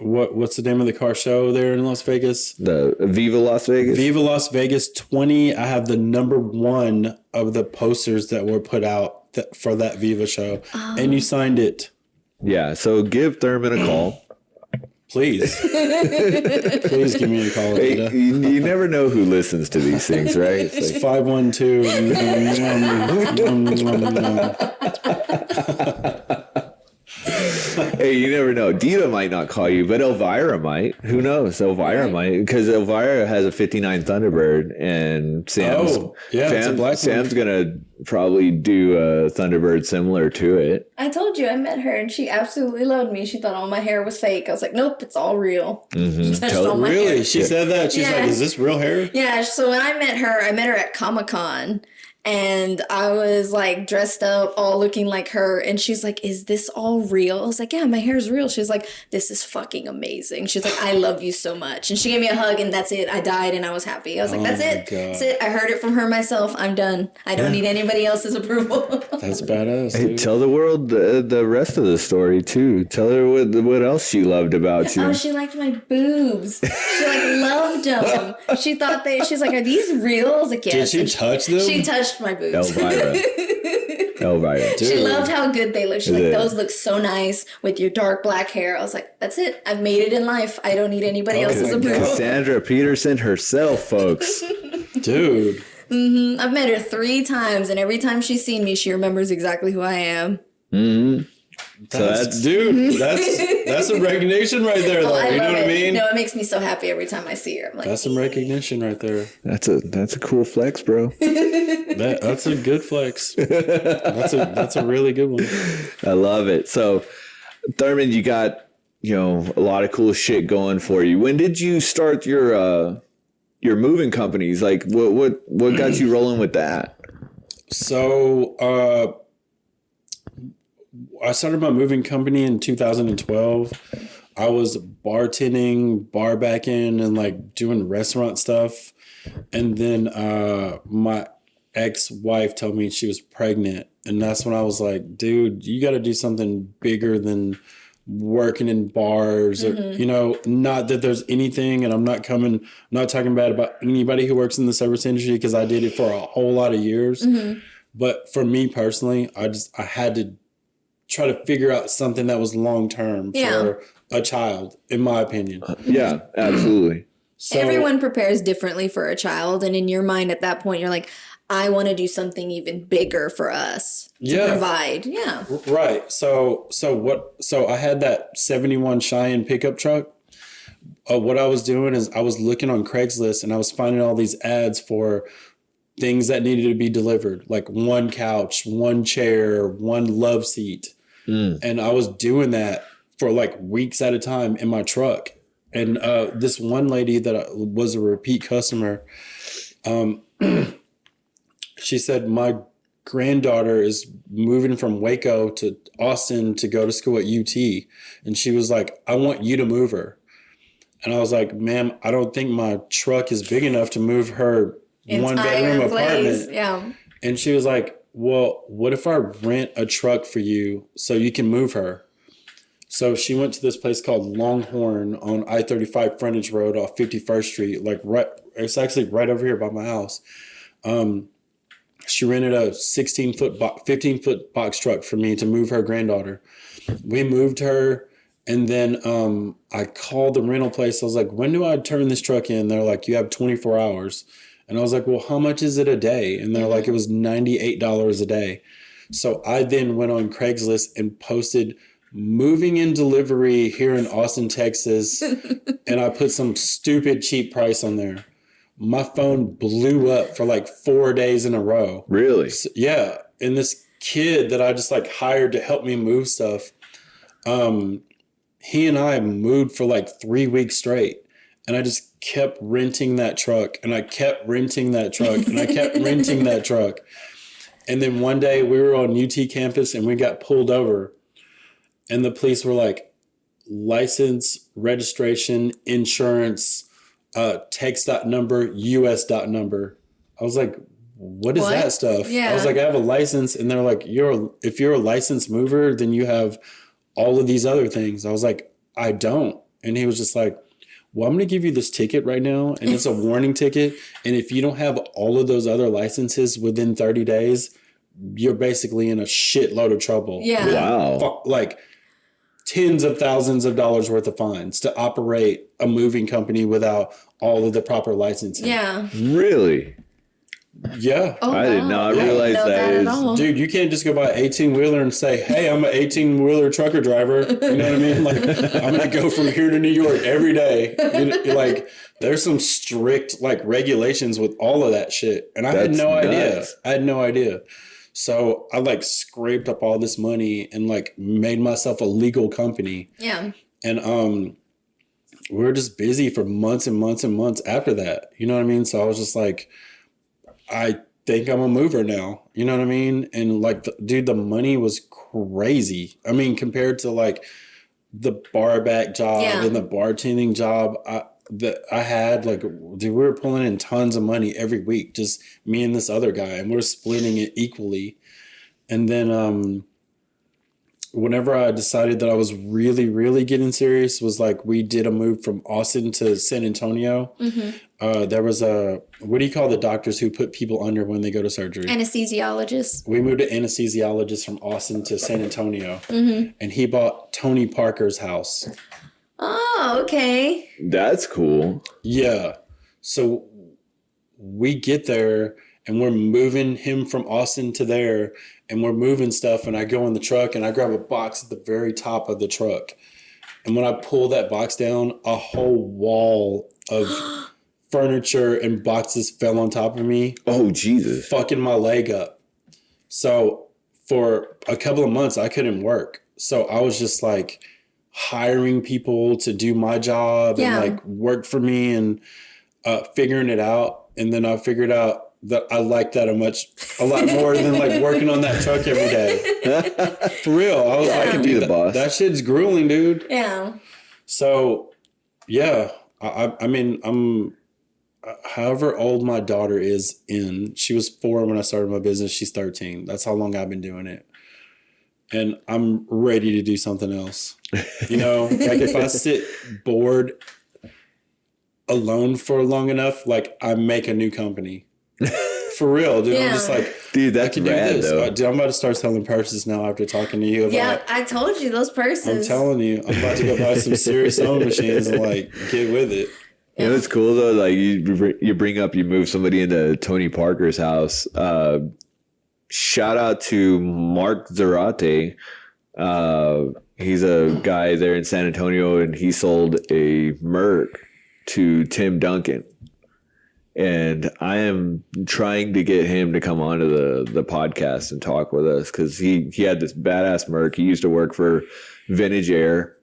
what's the name of the car show there in Las Vegas?
The Viva Las Vegas.
Viva Las Vegas 20. I have the number 1 of the posters that were put out for that Viva show, and you signed it.
Yeah, so give Thurman a call.
Please. Please give me a call.
Hey, you never know who listens to these things, right? It's
It's
like,
512.
hey, you never know. Diva might not call you, but Elvira might. Who knows? Elvira might, because Elvira has a 59 Thunderbird, and
it's a black
Sam's gonna probably do a Thunderbird similar to it.
I told you I met her and she absolutely loved me. She thought all my hair was fake. I was like, nope, it's all real. She touched all my
Really?
hair.
She said that? She's like, is this real hair?
Yeah, so when I met her at Comic-Con. And I was like dressed up, all looking like her. And she's like, is this all real? I was like, yeah, my hair's real. She's like, this is fucking amazing. She's like, I love you so much. And she gave me a hug and that's it. I died and I was happy. I was like, that's it. That's it. I heard it from her myself. I'm done. I don't need anybody else's approval.
That's badass.
Hey,
Dude.
tell the world the rest of the story too. Tell her what else she loved about you.
Oh, she liked my boobs. She like loved them. She thought she's like, are these real? I was like, yes.
Did she touch them?
She touched my boobs.
Elvira.
She loved how good they look. She's like,
Yeah.
those look so nice with your dark black hair. I was like, that's it. I've made it in life. I don't need anybody else's approval.
Cassandra Peterson herself, folks.
Dude.
I've met her 3 times, and every time she's seen me, she remembers exactly who I am.
That's some recognition right there, though.
I
You know
love
what I
it.
mean?
No, it makes me so happy every time I see her. I'm like,
That's some recognition right there.
That's a cool flex, bro.
That's a good flex. That's a really good one.
I love it. So, Thurman, you got a lot of cool shit going for you. When did you start your moving companies? Like, what got you rolling with that?
So, I started my moving company in 2012. I was bartending, bar backing, and like doing restaurant stuff. And then my ex-wife told me she was pregnant. And that's when I was like, dude, you got to do something bigger than working in bars. Or, not that there's anything, and I'm not talking bad about anybody who works in the service industry, because I did it for a whole lot of years. But for me personally, I had to try to figure out something that was long-term for a child, in my opinion.
Yeah, absolutely.
So,
everyone prepares differently for a child. And in your mind at that point, you're like, I want to do something even bigger for us to provide. Yeah.
Right. So I had that 71 Cheyenne pickup truck. What I was doing is I was looking on Craigslist and I was finding all these ads for things that needed to be delivered, like one couch, one chair, one love seat. And I was doing that for like weeks at a time in my truck. And this one lady that was a repeat customer, she said, my granddaughter is moving from Waco to Austin to go to school at UT. And she was like, I want you to move her. And I was like, ma'am, I don't think my truck is big enough to move her one-bedroom apartment.
Yeah.
And she was like, well, what if I rent a truck for you so you can move her? So she went to this place called Longhorn on I-35 Frontage Road off 51st Street. It's actually right over here by my house. She rented a 15-foot box truck for me to move her granddaughter. We moved her, and then I called the rental place. I was like, when do I turn this truck in? They're like, you have 24 hours. And I was like, well, how much is it a day? And they're like, it was $98 a day. So I then went on Craigslist and posted moving and delivery here in Austin, Texas. And I put some stupid cheap price on there. My phone blew up for like 4 days in a row.
Really?
So, yeah. And this kid that I just like hired to help me move stuff, he and I moved for like 3 weeks straight. And I just kept renting that truck, and I kept renting that truck, and I kept renting that truck. And then one day we were on UT campus and we got pulled over, and the police were like, license, registration, insurance, text.number, US.number. I was like, what is
What?
that stuff?
Yeah.
I was like, I have a license. And they're like, if you're a licensed mover, then you have all of these other things. I was like, I don't. And he was just like, well, I'm going to give you this ticket right now. And it's a warning ticket. And if you don't have all of those other licenses within 30 days, you're basically in a shitload of trouble.
Yeah.
Wow.
Like tens of thousands of dollars worth of fines to operate a moving company without all of the proper licensing.
Yeah.
Really?
Yeah.
Oh,
I did not
I didn't
realize
know
that
at
is-
all.
Dude, you can't just go buy an 18-wheeler and say, hey, I'm an 18-wheeler trucker driver. You know what I mean? Like, I'm going to go from here to New York every day. Like, there's some strict, like, regulations with all of that shit. And I had
That's
no idea.
nuts.
I had no idea. So I, like, scraped up all this money and, like, made myself a legal company.
Yeah.
And we were just busy for months and months and months after that. You know what I mean? So I was just like, I think I'm a mover now. You know what I mean? And like, dude, the money was crazy. I mean, compared to like the bar back job
Yeah.
and the bartending job that I had, like, dude, we were pulling in tons of money every week, just me and this other guy, and we're splitting it equally. And then whenever I decided that I was really, really getting serious was like we did a move from Austin to San Antonio. There was what do you call the doctors who put people under when they go to surgery?
Anesthesiologist.
We moved to anesthesiologist from Austin to San Antonio. And he bought Tony Parker's house.
Oh, okay.
That's cool.
Yeah. So we get there and we're moving him from Austin to there and we're moving stuff. And I go in the truck and I grab a box at the very top of the truck. And when I pull that box down, a whole wall of furniture and boxes fell on top of me,
Oh, Jesus.
fucking my leg up. So for a couple of months, I couldn't work. So I was just like hiring people to do my job
Yeah.
and like work for me and figuring it out. And then I figured out that I liked that a lot more than like working on that truck every day. For real. I was
Yeah.
like,
Be the
dude,
boss.
that shit's grueling, dude.
Yeah.
So yeah, I mean, I'm however old my daughter is she was 4 when I started my business. She's 13. That's how long I've been doing it. And I'm ready to do something else. You know, like if I sit bored alone for long enough, like I make a new company. For real, dude.
Yeah.
I'm just like,
Dude,
I
that's
can do
rad,
this.
though.
Dude, I'm about to start selling purses now after talking to you about
Yeah, I told you those
I'm
purses.
telling you, I'm about to go buy some serious sewing machines and like get with it.
You know what's cool though? Like you bring up, you move somebody into Tony Parker's house. Shout out to Mark Zarate. He's a guy there in San Antonio, and he sold a Merc to Tim Duncan. And I am trying to get him to come onto the podcast and talk with us because he had this badass Merc. He used to work for Vintage Air.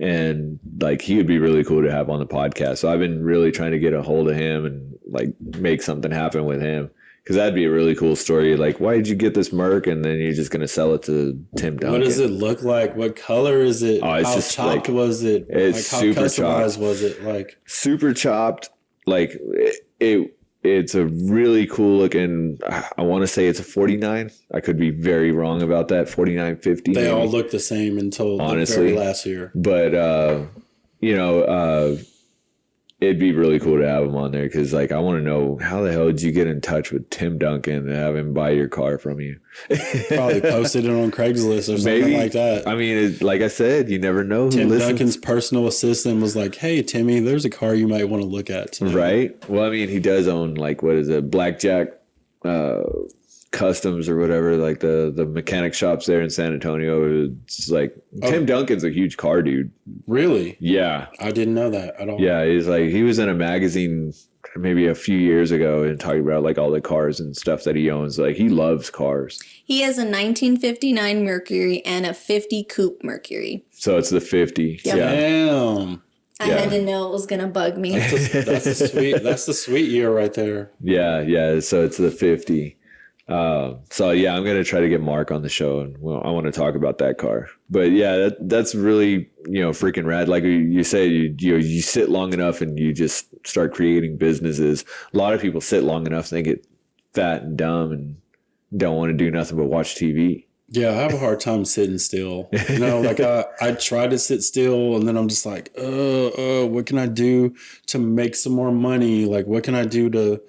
And like he would be really cool to have on the podcast. So I've been really trying to get a hold of him and like make something happen with him, because that'd be a really cool story. Like, why did you get this Merc and then you're just gonna sell it to Tim Duncan?
What does it look like? What color is it?
Oh, it's
how
just,
chopped
like,
was it?
it's
Like how
super
customized
chopped.
was it? Like
Super chopped. Like it's a really cool looking. I want to say it's a 49. I could be very wrong about that. 4950.
they
maybe.
all look the same until
Honestly.
the very last year.
But it'd be really cool to have him on there, because like I want to know, how the hell did you get in touch with Tim Duncan and have him buy your car from you?
Probably posted it on Craigslist or something
Maybe
like that.
I mean, like I said, you never know who
Tim
listens.
Duncan's personal assistant was like, "Hey Timmy, there's a car you might want to look at today."
Right. Well, I mean, he does own like, what is it, Blackjack Customs or whatever, like the mechanic shops there in San Antonio. It's like Tim Duncan's a huge car dude.
Really?
Yeah.
I didn't know that at all.
Yeah. He's like, he was in a magazine maybe a few years ago and talking about like all the cars and stuff that he owns. Like he loves cars.
He has a 1959 Mercury and a 50 Coupe Mercury.
So it's the 50.
Yep.
Yeah.
Damn.
I
Yeah.
had to know it was gonna bug me.
That's the sweet year right there.
Yeah. Yeah. So it's the 50. So yeah, I'm gonna try to get Mark on the show, and I want to talk about that car. But yeah, that's really freaking rad. Like you say, you sit long enough and you just start creating businesses. A lot of people sit long enough and they get fat and dumb and don't want to do nothing but watch TV.
Yeah, I have a hard time sitting still. You know, like I try to sit still and then I'm just like, what can I do to make some more money? Like, what can I do to,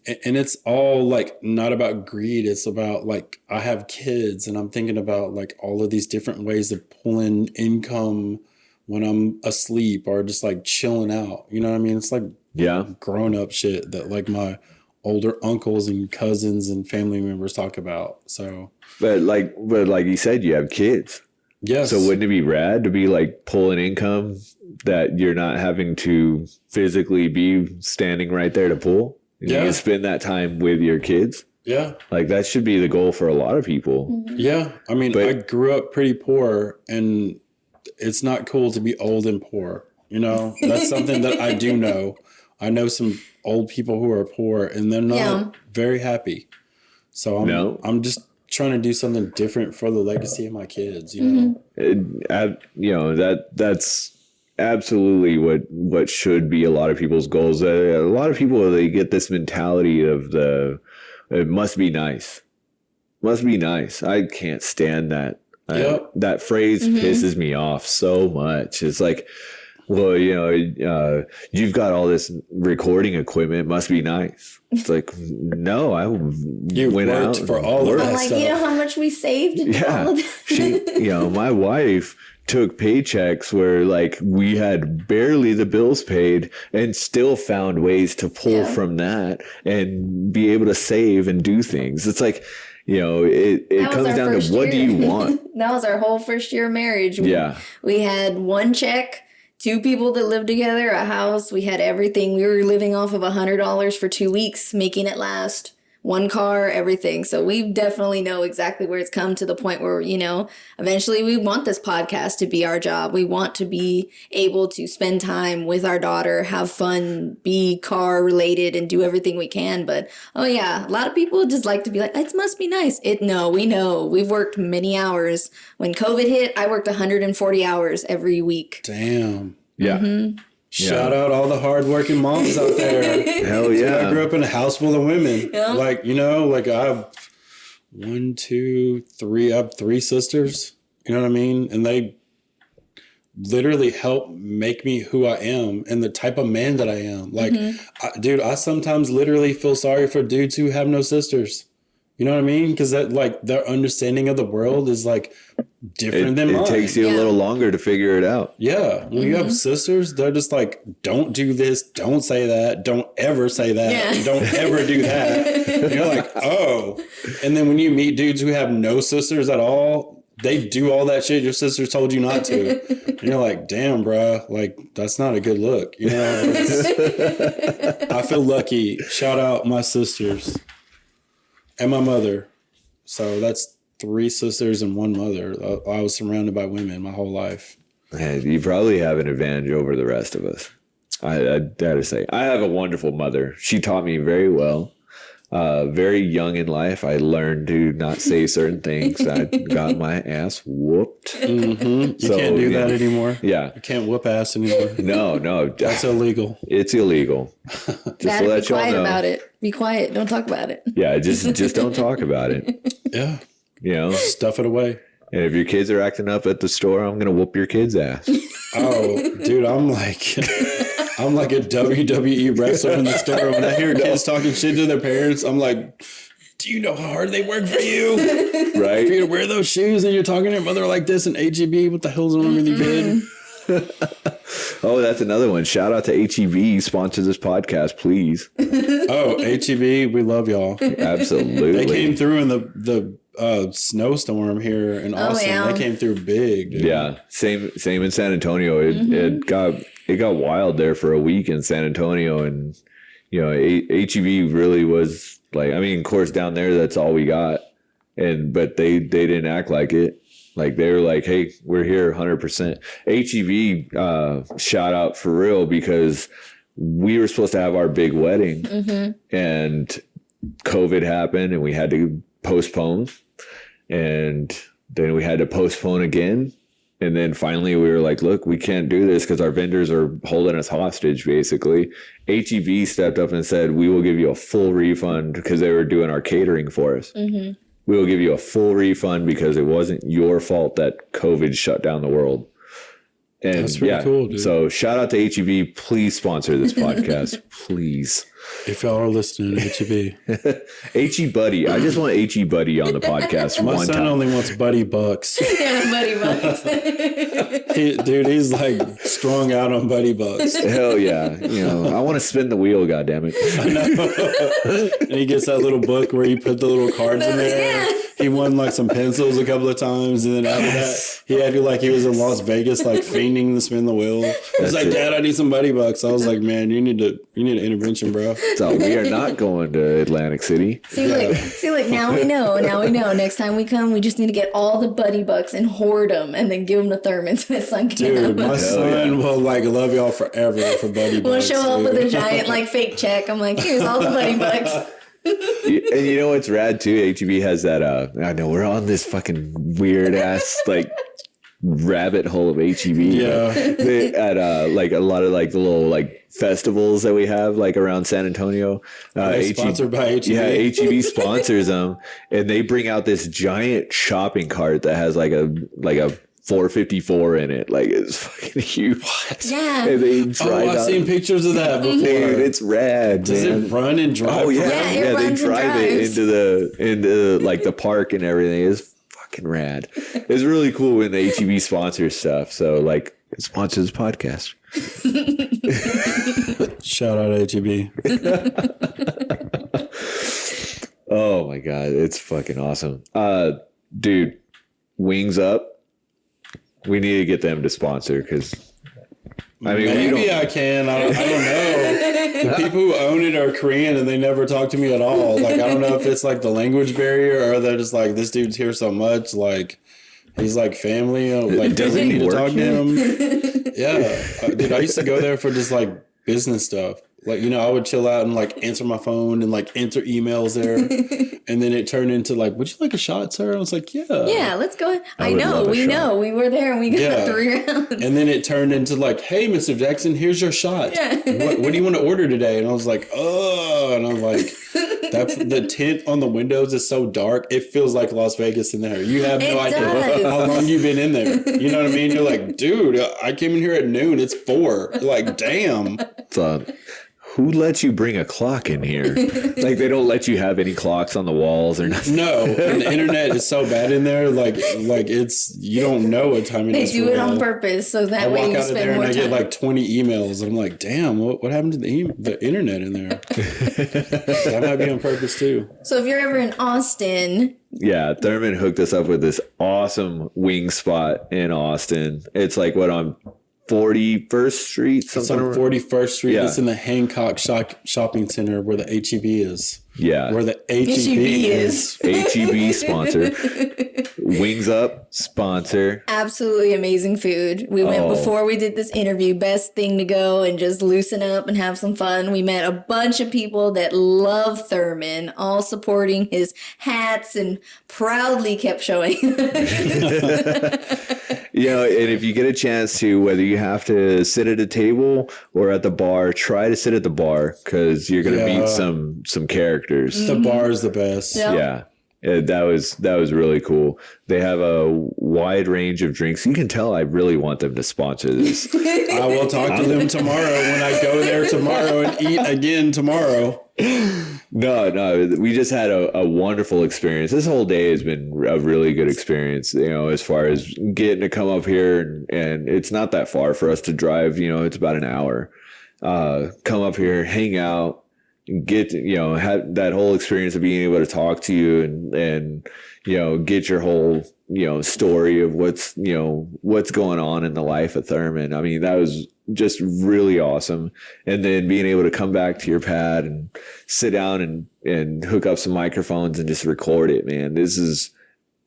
and it's all like not about greed. It's about like, I have kids and I'm thinking about like all of these different ways of pulling income when I'm asleep or just like chilling out. You know what I mean? It's like grown up shit that like my older uncles and cousins and family members talk about. So,
but like you said, you have kids.
Yes.
So wouldn't it be rad to be like pulling income that you're not having to physically be standing right there to pull? And you can spend that time with your kids.
Yeah.
Like that should be the goal for a lot of people.
Yeah. I mean, I grew up pretty poor and it's not cool to be old and poor. You know, that's something that I do know. I know some old people who are poor and they're not very happy. So I'm just trying to do something different for the legacy of my kids, you know.
That's absolutely what should be a lot of people's goals. A lot of people, they get this mentality of it must be nice. Must be nice. I can't stand that. That phrase pisses me off so much. It's like, well, you know, you've got all this recording equipment. It must be nice. It's like, no, you went out
for all of that
like,
stuff.
you know how much we saved?
Yeah, my wife took paychecks where like we had barely the bills paid and still found ways to pull from that and be able to save and do things. It's like, you know, it comes down to what do you want?
That was our whole first year of marriage. We had one check, 2 people that lived together, a house. We had everything. We were living off of $100 for 2 weeks, making it last. 1 car, everything. So we definitely know exactly where it's come to the point where, you know, eventually we want this podcast to be our job. We want to be able to spend time with our daughter, have fun, be car related and do everything we can. But, a lot of people just like to be like, it must be nice. No, we know. We've worked many hours. When COVID hit, I worked 140 hours every week.
Damn.
Yeah.
Mm-hmm.
Shout out all the hardworking moms out there.
Hell yeah.
I grew up in a house full of women.
Yeah.
Like, you know, like I have 1, 2, 3, I have 3 sisters. You know what I mean? And they literally help make me who I am and the type of man that I am. Like, I sometimes literally feel sorry for dudes who have no sisters. You know what I mean? Because that, like, their understanding of the world is like different than mine.
It takes you a little longer to figure it out.
Yeah. When you have sisters, they're just like, don't do this. Don't say that. Don't ever say that.
Yeah.
Don't ever do that. And you're like, oh. And then when you meet dudes who have no sisters at all, they do all that shit your sisters told you not to. And you're like, damn, bro. Like, that's not a good look. You know? I feel lucky. Shout out my sisters and my mother. So that's 3 sisters and 1 mother. I was surrounded by women my whole life.
Man, you probably have an advantage over the rest of us. I gotta say, I have a wonderful mother. She taught me very well. Very young in life, I learned to not say certain things. I got my ass whooped.
You can't do that anymore.
Yeah.
You can't whoop ass anymore.
No.
That's illegal.
It's illegal. Just
Dad,
to let
be quiet
y'all know.
about it. Be quiet. Don't talk about it.
Yeah, just don't talk about it.
Yeah.
You know?
Stuff it away.
And if your kids are acting up at the store, I'm gonna whoop your kid's ass.
Oh, dude, I'm like a WWE wrestler in the store. When I hear kids talking shit to their parents, I'm like, do you know how hard they work for you?
Right?
For you to wear those shoes and you're talking to your mother like this and HEB, what the hell's wrong with you, kid?
Oh, that's another one. Shout out to HEB. Sponsor this podcast, please.
Oh, HEB, we love y'all.
Absolutely.
They came through in the snowstorm here in Austin.
yeah.
They came through big, dude.
Yeah, same in San Antonio. It got wild there for a week in San Antonio, and you know, HEB really was like, I mean, of course down there that's all we got, but they didn't act like it. Like they were like, hey, we're here 100%. HEB shout out for real, because we were supposed to have our big wedding and COVID happened and we had to postpone, and then we had to postpone again. And then finally we were like, look, we can't do this because our vendors are holding us hostage, basically. HEB stepped up and said, we will give you a full refund because they were doing our catering for us. We will give you a full refund because it wasn't your fault that COVID shut down the world. And
that's pretty cool, dude.
So shout out to HEB. Please sponsor this podcast. Please.
If y'all are listening, HEB.
HE Buddy. I just want HE Buddy on the podcast.
My son only wants Buddy Bucks.
Yeah, Buddy Bucks.
Dude, he's like strung out on Buddy Bucks.
Hell yeah. I want to spin the wheel, goddammit.
I know. And he gets that little book where you put the little cards in there.
Yeah.
He won like some pencils a couple of times, and then after that, he acted like he was in Las Vegas, like fiending to spin the wheel. He's like, Dad, I need some Buddy Bucks. I was like, man, you need an intervention, bro.
So we are not going to Atlantic City.
See, now we know. Next time we come, we just need to get all the Buddy Bucks and hoard them, and then give them to Thurman so his son can
Dude,
have them.
my son will like love y'all forever for Buddy Bucks.
We'll show up with a giant like fake check. I'm like, here's all the Buddy Bucks.
And you know what's rad too? HEB has that. I know we're on this fucking weird ass like rabbit hole of HEB.
Yeah.
They, at like a lot of like the little like festivals that we have like around San Antonio.
Sponsored by HEB.
Yeah, HEB sponsors them, and they bring out this giant shopping cart that has like a 454 in it. Like it's fucking huge. What?
Yeah.
And they drive
I've
out.
seen pictures of that before.
Dude, it's rad.
Does
man.
it run and drive?
Oh yeah,
Yeah, it
they
runs and
drive it
drives.
into like the park and everything. It's fucking rad. It's really cool when the HEB sponsors stuff. So like it sponsors the podcast.
Shout out HEB.
Oh my god, it's fucking awesome. Dude, Wingz Up. We need to get them to sponsor because I mean,
maybe I can. I don't know. The people who own it are Korean and they never talk to me at all. Like, I don't know if it's like the language barrier or they're just like, this dude's here so much. Like, he's like family. Like,
Does
they
he
need to
work
talk to
here?
him. Yeah. Dude, I used to go there for just like business stuff. Like, I would chill out and like answer my phone and like answer emails there. And then it turned into like, would you like a shot, sir? I was like, yeah.
Yeah, let's go. I
would
know.
love a
We
shot.
know. We were there and we got
Yeah.
3 rounds.
And then it turned into like, hey, Mr. Jackson, here's your shot.
Yeah.
What do you want to order today? And I was like, oh. And I'm like, the tint on the windows is so dark. It feels like Las Vegas in there. You have no
It
idea
does.
how long you've been in there. You know what I mean? You're like, dude, I came in here at noon. It's 4. You're like, damn.
So, who lets you bring a clock in here? Like they don't let you have any clocks on the walls or nothing.
No, and the internet is so bad in there. Like it's, you don't know what time it
They
is.
do
for
it on
real.
purpose so
I
that way
walk
you
out of there
spend
and
more
I
time.
get like 20 emails. I'm like, damn, what happened to the internet in there? That might be on purpose too.
So if you're ever in Austin,
Yeah, Thurman hooked us up with this awesome wing spot in Austin. It's like what on 41st Street,
It's on
something.
41st Street.
Yeah.
It's in the Hancock Shopping Center where the HEB is.
Yeah,
Where the HEB is.
HEB sponsor. Wingz Up sponsor.
absolutely amazing food. We went
Oh.
before we did this interview. Best thing to go and just loosen up and have some fun. We met a bunch of people that love Thurman, all supporting his hats and proudly kept showing.
You know, and if you get a chance to, whether you have to sit at a table or at the bar, try to sit at the bar because you're gonna
Yeah.
meet some characters.
The bar is the best.
Yeah.
Yeah. That was really cool. They have a wide range of drinks. You can tell I really want them to sponsor this.
I will talk to them tomorrow when I go there tomorrow and eat again tomorrow.
No, we just had a wonderful experience. This whole day has been a really good experience, you know, as far as getting to come up here and it's not that far for us to drive, you know, it's about an hour. Come up here, hang out, get to, you know, have that whole experience of being able to talk to you and you know, get your whole, you know, story of what's going on in the life of Thurman. I mean, that was just really awesome. And then being able to come back to your pad and sit down and hook up some microphones and just record it, man. This is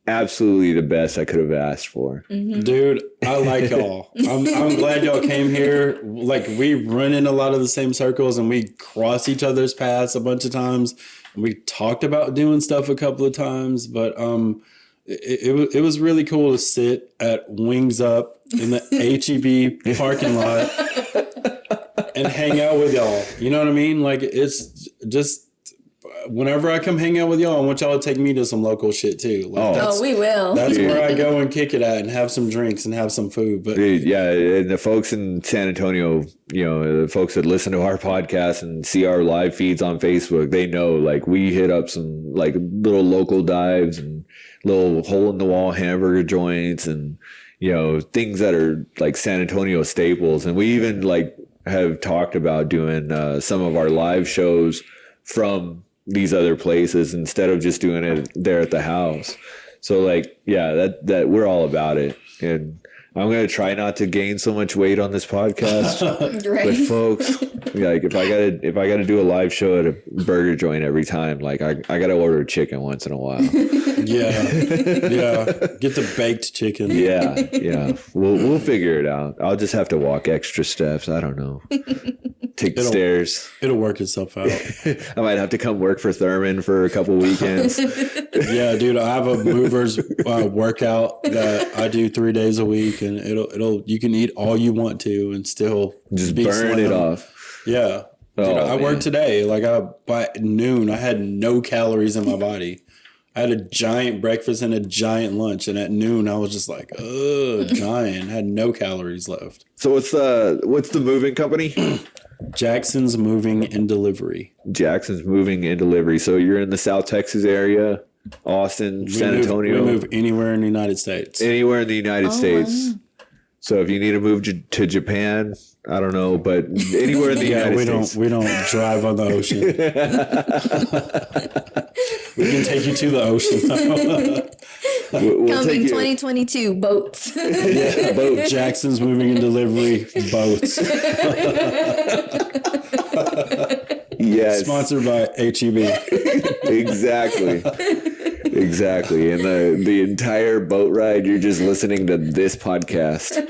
absolutely the best I could have asked for.
Dude, I like y'all. I'm glad y'all came here. Like, we run in a lot of the same circles and we cross each other's paths a bunch of times. And we talked about doing stuff a couple of times, but it was really cool to sit at Wingz Up in the HEB parking lot and hang out with y'all. You know what I mean? Like, it's just whenever I come hang out with y'all, I want y'all to take me to some local shit too. Like,
we will.
That's where I go and kick it at and have some drinks and have some food. But
dude, yeah, and the folks in San Antonio, you know, the folks that listen to our podcast and see our live feeds on Facebook, they know, like, we hit up some like little local dives and little hole in the wall hamburger joints and, you know, things that are like San Antonio staples. And we even like have talked about doing some of our live shows from these other places instead of just doing it there at the house. So like, yeah, that we're all about it. And I'm going to try not to gain so much weight on this podcast.
Right.
But folks, like, if I gotta do a live show at a burger joint every time, like I gotta order chicken once in a while.
yeah. Get the baked chicken.
Yeah. We'll figure it out. I'll just have to walk extra steps. I don't know. Take the stairs.
It'll work itself out.
I might have to come work for Thurman for a couple weekends.
Yeah, dude. I have a movers workout that I do 3 days a week, and it'll you can eat all you want to and still
just
be
burn
slim.
it off.
Yeah. Dude, I worked today. Like, by noon, I had no calories in my body. I had a giant breakfast and a giant lunch, and at noon I was just like, giant. I had no calories left.
So what's the moving company?
Jackson's Moving and Delivery.
Jackson's Moving and Delivery. So you're in the South Texas area, Austin, San Antonio.
We move anywhere in the United States.
Anywhere in the United States. Wow. So if you need to move to Japan, I don't know, but anywhere in the United States.
We don't drive on the ocean. We can take you to the ocean.
We'll coming 2022 boats.
Yeah, boat. Jackson's Moving and Delivery boats.
Yes.
Sponsored by HEB.
Exactly. And the entire boat ride, you're just listening to this podcast.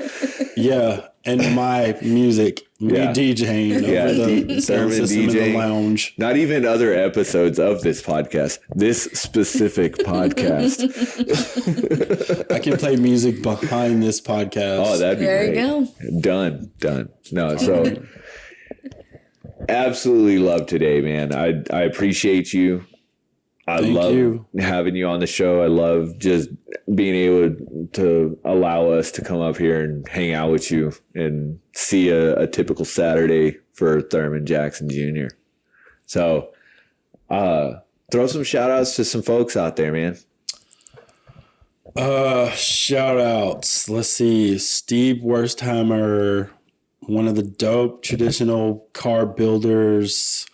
Yeah. And my music. Me DJing over the sound system in the lounge.
Not even other episodes of this podcast. This specific podcast.
I can play music behind this podcast.
Oh, that'd be
great.
There you go. Done. No, so absolutely love today, man. I appreciate you. I love having you on the show. I love just being able to allow us to come up here and hang out with you and see a typical Saturday for Thurman Jackson Jr. So throw some shout outs to some folks out there, man.
Shout outs. Let's see. Steve Wurstheimer, one of the dope traditional car builders.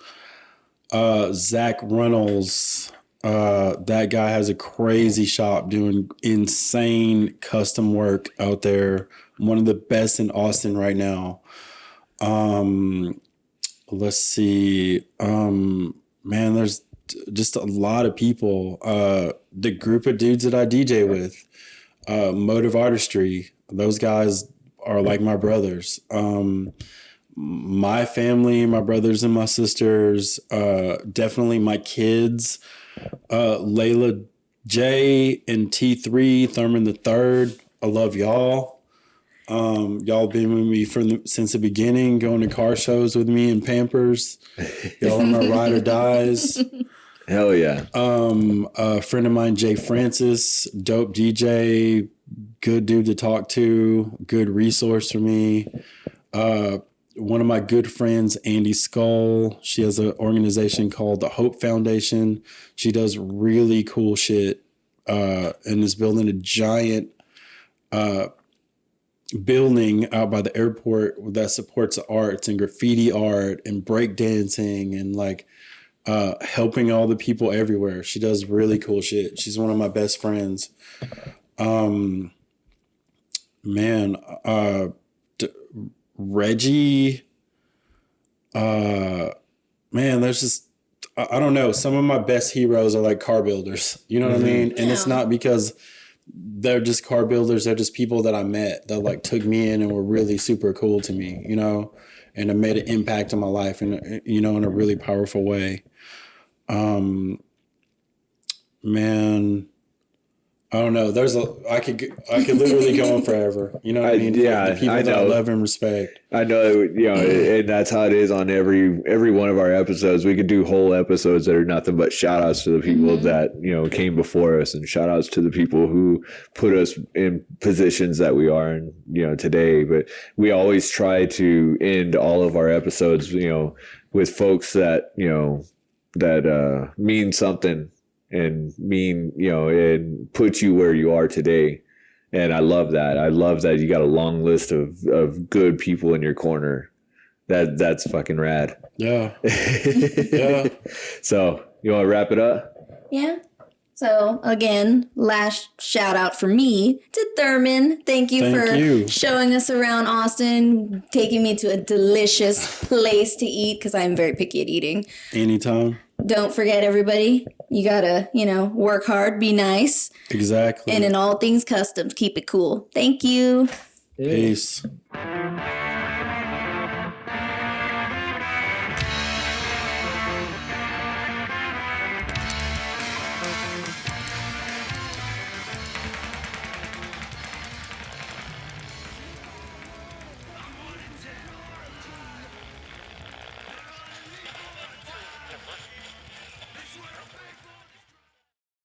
Zach Reynolds. That guy has a crazy shop doing insane custom work out there. One of the best in Austin right now. Let's see. Man, there's just a lot of people. The group of dudes that I DJ with, Motive Artistry, those guys are like my brothers. My family, my brothers and my sisters, definitely my kids, Layla J and T3, Thurman the Third. I love y'all. Y'all been with me since the beginning, going to car shows with me in Pampers. Y'all are my ride or dies.
Hell yeah.
A friend of mine, Jay Francis, dope DJ, good dude to talk to, good resource for me. One of my good friends, Andy Skull, she has an organization called the Hope Foundation. She does really cool shit and is building a giant building out by the airport that supports the arts and graffiti art and breakdancing and like helping all the people everywhere. She does really cool shit. She's one of my best friends. Reggie, there's just, I don't know. Some of my best heroes are like car builders, you know what I mean? And it's not because they're just car builders. They're just people that I met that like took me in and were really super cool to me, you know, and have made an impact on my life in, you know, in a really powerful way. I don't know. I could literally go on forever. You know what I mean?
Yeah,
the people
I
that I
know.
love and respect.
I know, and that's how it is on every one of our episodes. We could do whole episodes that are nothing but shout outs to the people that, came before us, and shout outs to the people who put us in positions that we are in, today. But we always try to end all of our episodes, with folks that, that mean something and and put you where you are today. And I love that. I love that you got a long list of good people in your corner. That's fucking rad.
Yeah. Yeah.
So you want to wrap it up?
Yeah. So again, last shout out for me to Thurman. Thank you. Showing us around Austin, taking me to a delicious place to eat because I'm very picky at eating.
Anytime.
Don't forget, everybody, you gotta, work hard, be nice.
Exactly.
And in all things customs, keep it cool. Thank you.
Peace.